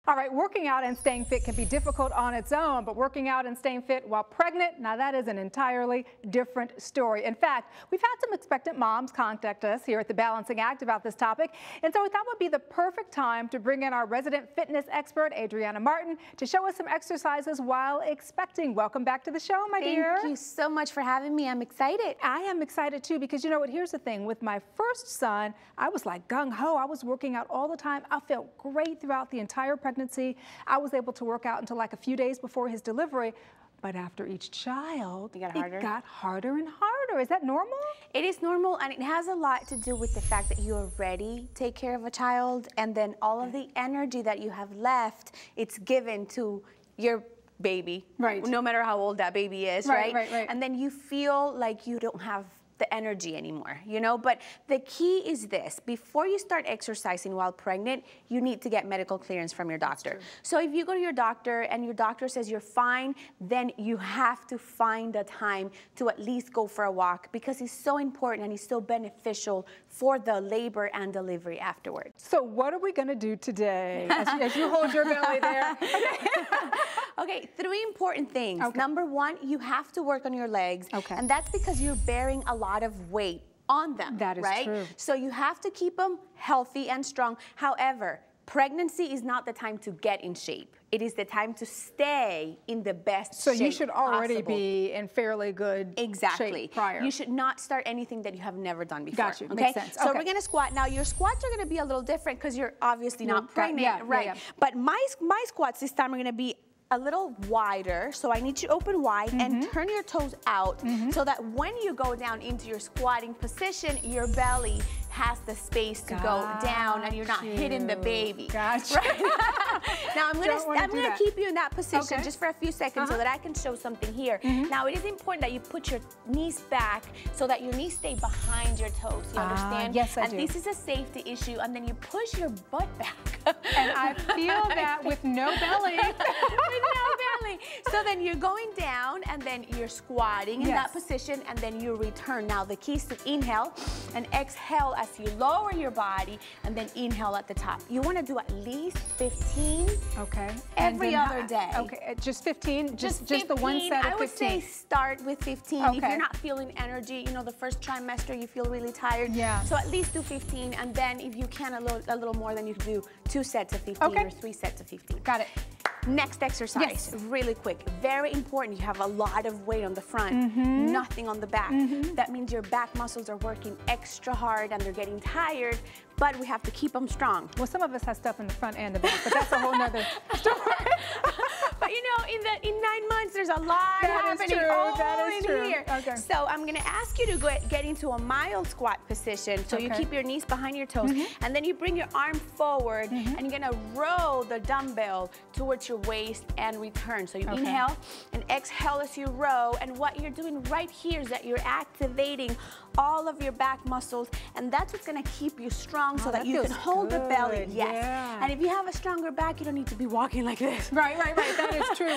All right, working out and staying fit can be difficult on its own, but working out and staying fit while pregnant, now that is an entirely different story. In fact, we've had some expectant moms contact us here at The Balancing Act about this topic, and so we thought would be the perfect time to bring in our resident fitness expert, Adriana Martin, to show us some exercises while expecting. Welcome back to the show, my dear. Thank you so much for having me. I'm excited. I am excited too, because you know what, here's the thing. With my first son, I was like gung-ho. I was working out all the time. I felt great throughout the entire pregnancy. I was able to work out until like a few days before his delivery. But after each child, it got harder and harder. Is that normal? It is normal, and it has a lot to do with the fact that you already take care of a child, and then all of the energy that you have left, it's given to your baby, right? No matter how old that baby is, right? And then you feel like you don't have the energy anymore, you know? But the key is this: before you start exercising while pregnant, you need to get medical clearance from your doctor. So if you go to your doctor and your doctor says you're fine, then you have to find a time to at least go for a walk, because it's so important and it's so beneficial for the labor and delivery afterwards. So what are we gonna do today as you hold your belly there? Okay, 3 important things. Number 1, you have to work on your legs, and that's because you're bearing a lot of weight on them. That is true. So you have to keep them healthy and strong. However, pregnancy is not the time to get in shape. It is the time to stay in the best shape possible. So you should already be in fairly good shape prior. You should not start anything that you have never done before. Got you. Makes sense. So we're gonna squat. Now your squats are gonna be a little different because you're obviously not pregnant, But my squats this time are gonna be a little wider, so I need you to open wide and turn your toes out so that when you go down into your squatting position, your belly has the space to go down and you're not hitting the baby. Gotcha. Right? Now I'm gonna keep you in that position just for a few seconds so that I can show something here. Now it is important that you put your knees back so that your knees stay behind your toes. You understand? Yes, I do. And this is a safety issue, and then you push your butt back. And I feel that with no belly. So then you're going down and then you're squatting in that position, and then you return. Now the key is to inhale and exhale as you lower your body, and then inhale at the top. You want to do at least 15 every other day. Just 15? Just the one set of 15? I would say start with 15. If you're not feeling energy, you know, the first trimester you feel really tired. So at least do 15, and then if you can a little more, then you can do 2 sets of 15 or 3 sets of 15. Got it. Next exercise, really quick, very important. You have a lot of weight on the front, nothing on the back. That means your back muscles are working extra hard and they're getting tired, but we have to keep them strong. Well, some of us have stuff in the front and the back, but that's a whole nother story. But you know, in 9 months, there's a lot happening all in here. So I'm gonna ask you to get into a mild squat position. So you keep your knees behind your toes, and then you bring your arm forward, and you're gonna roll the dumbbell towards your waist and return. So you inhale and exhale as you row, and what you're doing right here is that you're activating all of your back muscles, and that's what's gonna keep you strong so that you can hold the belly. And if you have a stronger back, you don't need to be walking like this. Right. That is true.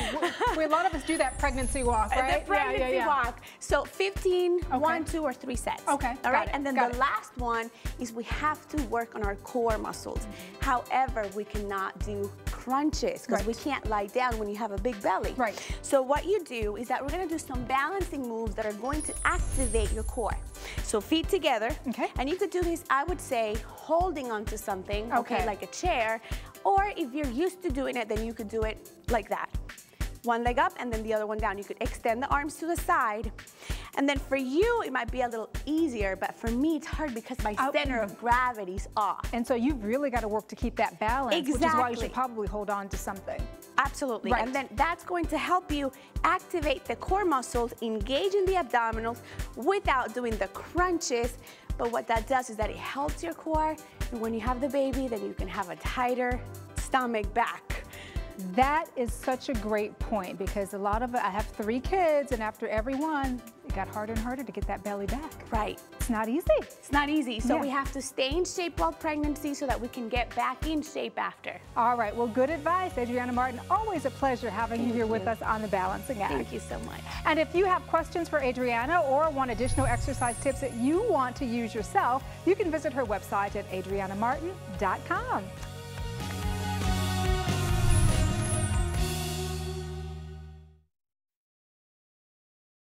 A lot of us do that pregnancy walk, right? The pregnancy walk. So 15, 1, 2, or 3 sets. All right, and then the last one is we have to work on our core muscles. However, we cannot do crunches because we can't lie down when you have a big belly. So what you do is that we're gonna do some balancing moves that are going to activate your core. So feet together, and you could do this, I would say, holding onto something, like a chair, or if you're used to doing it, then you could do it like that. One leg up and then the other one down. You could extend the arms to the side. And then for you, it might be a little easier, but for me, it's hard because my center of gravity is off. And so you've really got to work to keep that balance, which is why you should probably hold on to something. Absolutely. And then that's going to help you activate the core muscles, engage in the abdominals without doing the crunches. But what that does is that it helps your core. And when you have the baby, then you can have a tighter, stomach back. That is such a great point, because I have 3 kids, and after every one, it got harder and harder to get that belly back. Right. It's not easy. It's not easy. So we have to stay in shape while pregnancy so that we can get back in shape after. All right. Well, good advice, Adriana Martin. Always a pleasure having you here with us on The Balancing Act. Thank you so much. And if you have questions for Adriana or want additional exercise tips that you want to use yourself, you can visit her website at adrianamartin.com.